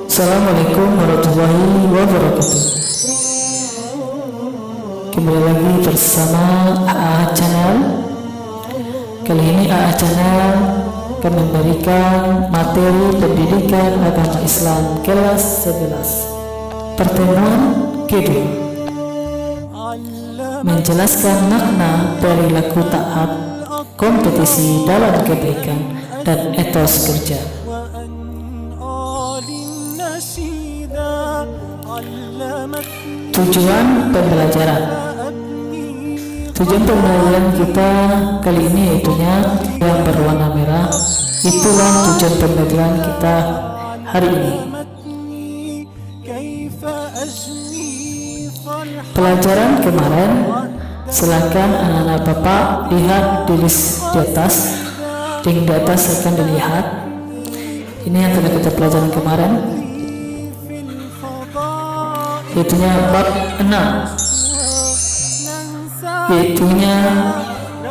Assalamualaikum warahmatullahi wabarakatuh. Kembali lagi bersama AA Channel. Kali ini AA Channel akan memberikan materi pendidikan agama Islam kelas 11. Pertemuan kedua, menjelaskan makna perilaku taat, kompetisi dalam kebaikan, dan etos kerja. Tujuan pembelajaran. Tujuan pembelajaran kita kali ini yaitunya yang berwarna merah. Itulah tujuan pembelajaran kita hari ini. Pelajaran kemarin, silakan anak-anak Bapak lihat di list di atas. Link di atas akan dilihat. Ini yang telah kita pelajaran kemarin, yaitunya bab 6, yaitunya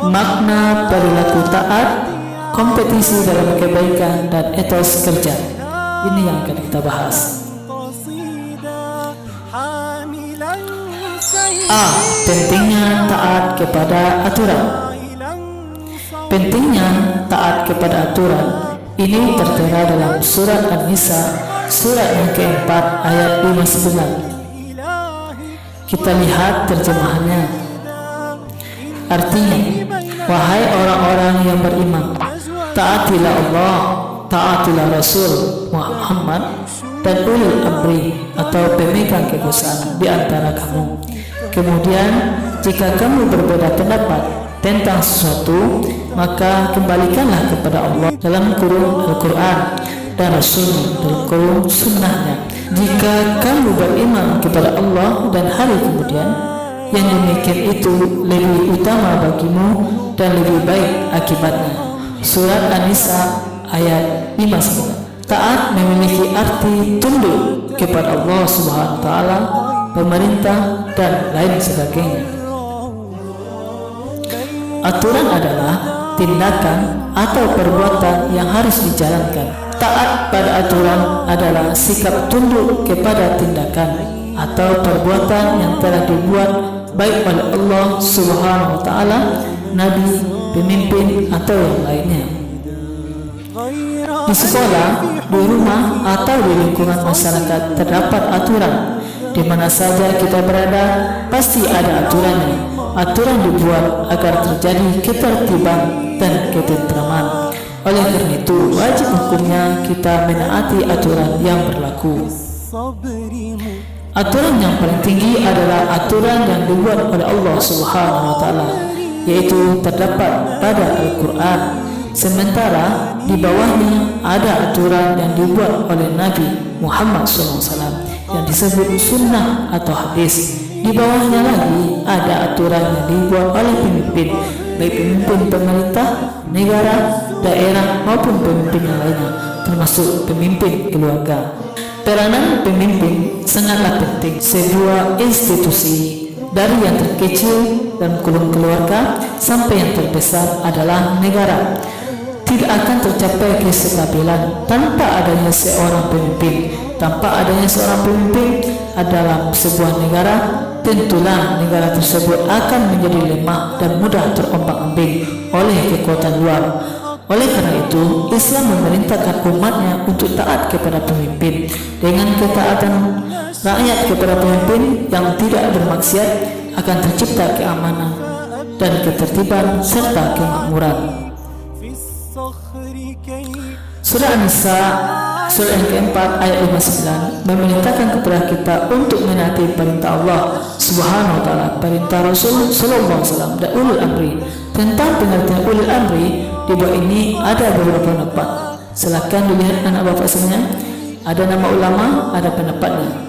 makna perilaku taat, kompetisi dalam kebaikan, dan etos kerja. Ini yang akan kita bahas. A. Pentingnya taat kepada aturan. Pentingnya taat kepada aturan ini tertera dalam surat An-Nisa, surat yang keempat ayat 59. Kita lihat terjemahannya. Artinya, wahai orang-orang yang beriman, taatilah Allah, taatilah Rasul Muhammad, dan ulul amri atau pemegang kekuasaan di antara kamu. Kemudian, jika kamu berbeda pendapat tentang sesuatu, maka kembalikanlah kepada Allah dalam kurung Al-Quran dan Rasul dalam kurung sunnahnya. Jika kamu beriman kepada Allah dan hari kemudian, yang demikian itu lebih utama bagimu dan lebih baik akibatnya. Surat An-Nisa ayat 59. Taat memiliki arti tunduk kepada Allah Subhanahu wa taala, pemerintah, dan lain sebagainya. Aturan adalah tindakan atau perbuatan yang harus dijalankan. Taat pada aturan adalah sikap tunduk kepada tindakan atau perbuatan yang telah dibuat baik oleh Allah Subhanahu wa taala, nabi, pemimpin, atau yang lainnya. Di sekolah, di rumah, atau di lingkungan masyarakat terdapat aturan. Di mana saja kita berada, pasti ada aturannya. Aturan dibuat agar terjadi ketertiban dan ketentraman. Oleh karena itu, wajib hukumnya kita menaati aturan yang berlaku. Aturan yang paling tinggi adalah aturan yang dibuat oleh Allah Subhanahu wa taala, yaitu terdapat pada Al-Quran. Sementara di bawahnya ada aturan yang dibuat oleh Nabi Muhammad SAW yang disebut sunnah atau hadis. Di bawahnya lagi ada aturan yang dibuat oleh pemimpin, baik pemimpin pemerintah, negara, daerah, maupun pemimpin yang lainnya, termasuk pemimpin keluarga. Peranan pemimpin sangatlah penting. Sebuah institusi, dari yang terkecil dan kurung keluarga sampai yang terbesar adalah negara, tidak akan tercapai kestabilan tanpa adanya seorang pemimpin. Tanpa adanya seorang pemimpin dalam sebuah negara, tentulah negara tersebut akan menjadi lemah dan mudah terombang-ambing oleh kekuatan luar. Oleh karena itu, Islam memerintahkan umatnya untuk taat kepada pemimpin. Dengan ketaatan rakyat kepada pemimpin yang tidak bermaksiat, akan tercipta keamanan dan ketertiban serta kemakmuran. Surah An-Nisa, surah yang keempat ayat 59 memerintahkan kepada kita untuk menaati perintah Allah Subhanahu wa taala, perintah Rasul sallallahu alaihi wasallam, dan ulul amri. Tentang pengertian ulul amri di bawah ini ada beberapa pendapat. Silakan dilihat anak bapak semuanya. Ada nama ulama, ada pendapatnya.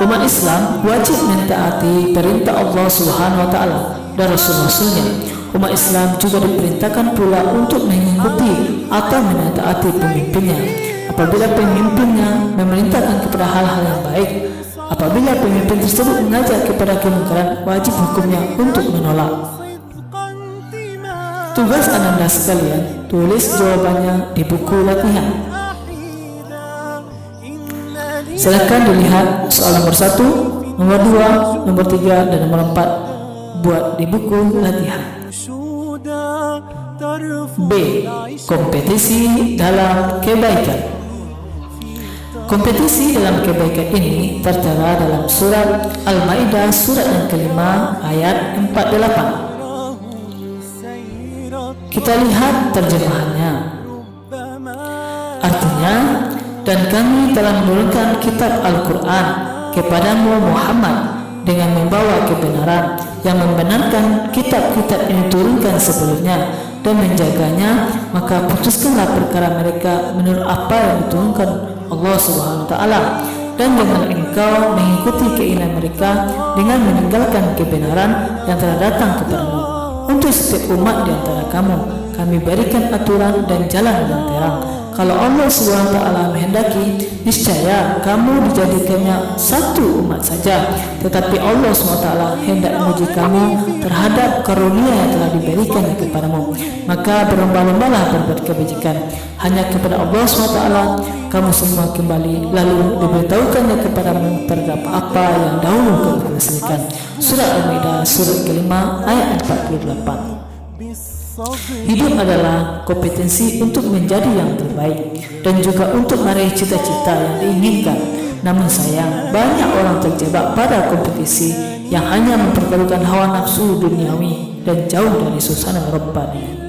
Umat Islam wajib mentaati perintah Allah Subhanahu wa taala dan Rasul-Rasulnya. Umat Islam juga diperintahkan pula untuk mengikuti atau mentaati pemimpinnya. Apabila pemimpinnya memerintahkan kepada hal-hal yang baik, Apabila pemimpin tersebut mengajak kepada kemungkaran, wajib hukumnya untuk menolak. Tugas Anda sekalian, tulis jawabannya di buku latihan. Silakan dilihat soal nomor 1, nomor 2, nomor 3, dan nomor 4 buat di buku latihan. B. Kompetisi dalam kebaikan. Kompetisi dalam kebaikan ini tertera dalam surat Al-Maidah surat yang kelima ayat 48. Kita lihat terjemahannya. Artinya, dan kami telah menurunkan kitab Al-Quran kepadamu Muhammad dengan membawa kebenaran yang membenarkan kitab-kitab yang diturunkan sebelumnya dan menjaganya, maka putuskanlah perkara mereka menurut apa yang diturunkan Allah Subhanahu wa Ta'ala, dan jangan engkau mengikuti keinginan mereka dengan meninggalkan kebenaran yang telah datang kepadamu. Untuk setiap umat di antara kamu, kami berikan aturan dan jalan yang terang. Kalau Allah Subhanahu wa Ta'ala menghendaki, niscaya kamu dijadikannya satu umat saja. Tetapi Allah Subhanahu wa Ta'ala hendak menguji kamu terhadap karunia yang telah diberikan kepadamu. Maka berlomba-lombalah berbuat kebajikan. Hanya kepada Allah Subhanahu wa Ta'ala kamu semua kembali, lalu diberitahukannya kepadamu terhadap apa yang dahulu kamu perselisihan. Surat Al-Maidah surat kelima ayat 48. Hidup adalah kompetensi untuk menjadi yang terbaik dan juga untuk meraih cita-cita yang diinginkan. Namun sayang, banyak orang terjebak pada kompetisi yang hanya mempertaruhkan hawa nafsu duniawi dan jauh dari suasana Rabbani.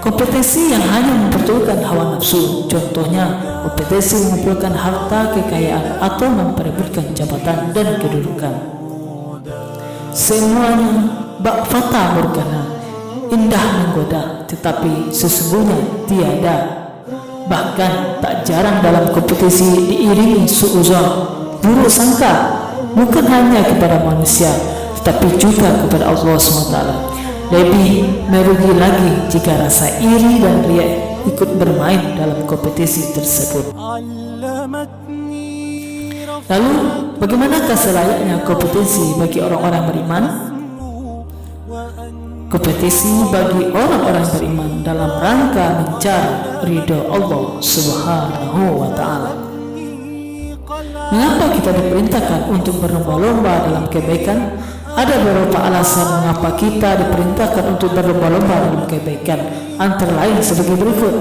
Kompetensi yang hanya mempertaruhkan hawa nafsu, contohnya kompetensi mengumpulkan harta kekayaan atau memperebutkan jabatan dan kedudukan. Semuanya bak fata morgana, indah menggoda, tetapi sesungguhnya tiada. Bahkan tak jarang dalam kompetisi diiringi suuzon, buruk sangka, bukan hanya kepada manusia tetapi juga kepada Allah SWT. Lebih merugi lagi jika rasa iri dan riya ikut bermain dalam kompetisi tersebut. Lalu bagaimanakah selayaknya kompetisi bagi orang-orang beriman? Kompetisi bagi orang-orang beriman dalam rangka mencari ridha Allah Subhanahu wa Ta'ala. Mengapa kita diperintahkan untuk berlomba-lomba dalam kebaikan? Ada beberapa alasan mengapa kita diperintahkan untuk berlomba-lomba dalam kebaikan, antara lain sebagai berikut.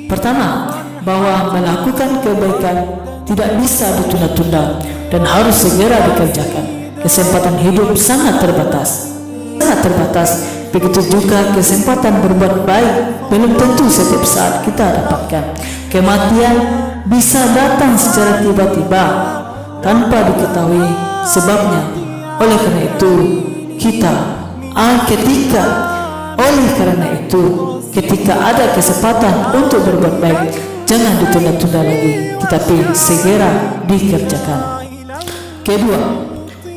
Pertama, bahwa melakukan kebaikan tidak bisa ditunda-tunda dan harus segera dikerjakan. Kesempatan hidup sangat terbatas. Begitu juga kesempatan berbuat baik belum tentu setiap saat kita dapatkan. Kematian bisa datang secara tiba-tiba tanpa diketahui sebabnya. Oleh karena itu ketika ada kesempatan untuk berbuat baik, jangan ditunda-tunda lagi, tetapi segera dikerjakan. Kedua,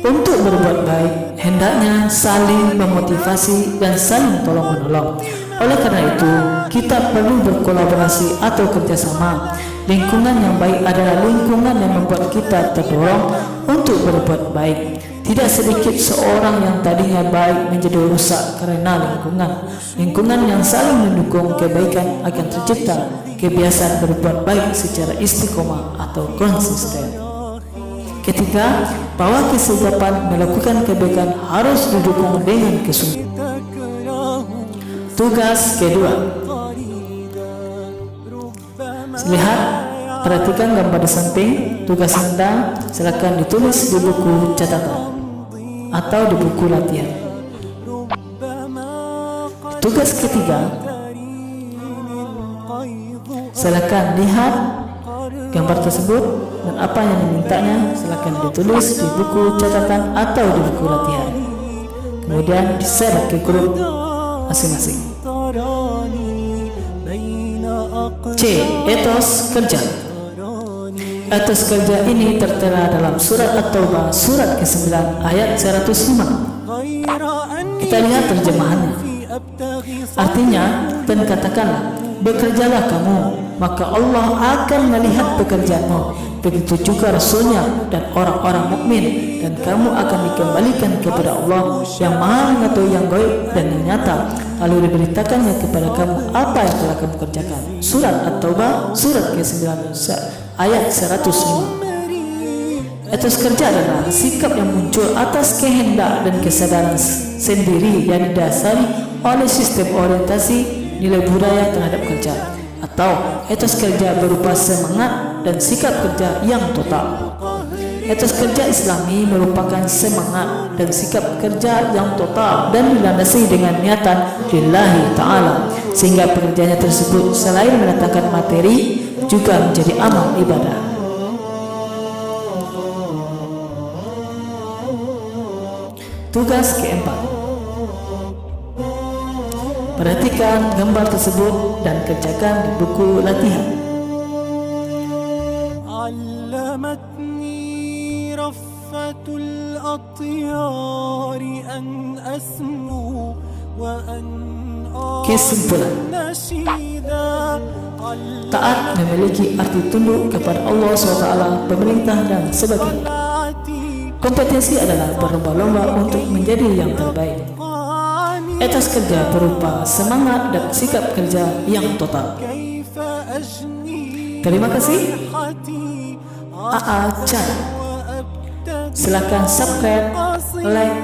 untuk berbuat baik hendaknya saling memotivasi dan saling tolong-menolong. Oleh karena itu, kita perlu berkolaborasi atau kerjasama. Lingkungan yang baik adalah lingkungan yang membuat kita terdorong untuk berbuat baik. Tidak sedikit seorang yang tadinya baik menjadi rusak karena lingkungan. Lingkungan yang saling mendukung kebaikan akan tercipta kebiasaan berbuat baik secara istiqomah atau konsisten. Ketiga, bahwa kesigapan melakukan kebaikan harus didukung dengan kesungguhan. Tugas kedua. Lihat, perhatikan gambar di samping. Tugas Anda silakan ditulis di buku catatan atau di buku latihan. Tugas ketiga, silakan lihat gambar tersebut dan apa yang dimintanya silakan ditulis di buku catatan atau di buku latihan. Kemudian di-share ke grup masing-masing. C. Etos kerja. Etos kerja ini tertera dalam surat At-Taubah surat ke-9 ayat 105. Kita lihat terjemahannya. Artinya, dan katakanlah, bekerjalah kamu, maka Allah akan melihat pekerjaanmu. Begitu juga Rasulnya dan orang-orang mukmin, dan kamu akan dikembalikan kepada Allah yang Maha mengetahui yang gaib dan yang nyata, lalu diberitakannya kepada kamu apa yang telah kamu kerjakan. Surat At-Taubah surat ke-9 ayat 105. Etos kerja adalah sikap yang muncul atas kehendak dan kesadaran sendiri yang didasari oleh sistem orientasi nilai budaya terhadap kerja, atau etos kerja berupa semangat dan sikap kerja yang total. Etos kerja Islami merupakan semangat dan sikap kerja yang total dan dilandasi dengan niatan lillahi ta'ala, sehingga pekerjaannya tersebut selain mendatangkan materi juga menjadi amal ibadah. Tugas keempat, perhatikan gambar tersebut dan kerjakan di buku latihan. Allamatni raffatul atyar an asmu wa an. Kesimpulan, taat memiliki arti tunduk kepada Allah SWT, pemerintah dan sebagainya. Kompetensi adalah berlomba-lomba untuk menjadi yang terbaik. Etos kerja berupa semangat dan sikap kerja yang total. Terima kasih. AA Channel. Silakan subscribe, like,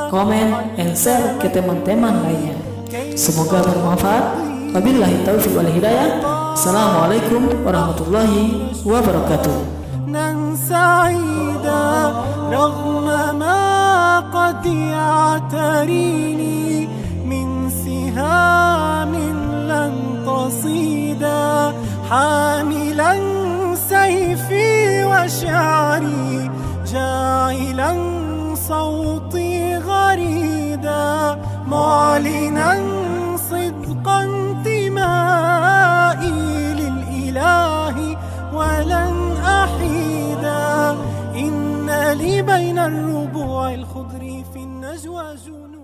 komen, and share ke teman-teman lainnya. Semoga bermanfaat. Wabillahi taufiq wal hidayah. Assalamualaikum warahmatullahi wabarakatuh. رغم ما قد يعتريني من سهام لن تصيدا حاملا سيفي وشعري جاعلا صوتي غريدا معلنا صدق انتمائي للإله ولن أحيدا إن لي بين الربوع الخضر في النجوى جنون.